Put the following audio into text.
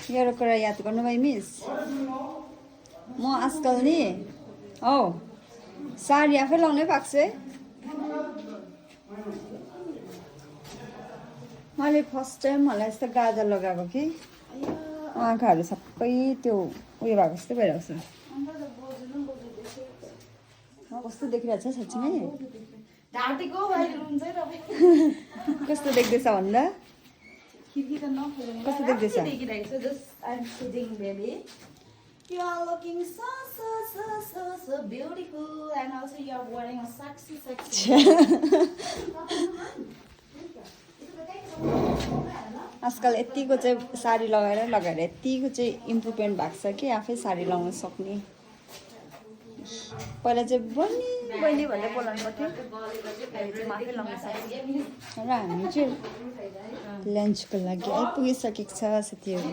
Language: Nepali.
एउटा कुरा याद गर्नु भाइ मिस म आजकल नि हौ साडी आफै लाउनै पाएको छु है मैले फर्स्ट टाइम मलाई यस्तो गाजर लगाएको कि आँखाहरू सबै त्यो उयो भएको जस्तो भइरहेको छ कस्तो देखिरहेको छ साँच्चीमै कस्तो देख्दैछ भन्दा कस्तो देख्दैछ You are looking so beautiful, and also you are wearing a sexy. आजकल यतिको चाहिँ साडी लगाएर यतिको चाहिँ इम्प्रुभमेन्ट भएको छ कि आफै साडी लाउन सक्ने पहिला चाहिँ बहिनी भन्दै बोलाउनु पर्थ्यो अहिले चाहिँ आफै लाउन सक्ने र हामी चाहिँ लन्चको लागि आइपुगिसकेको छ साथीहरू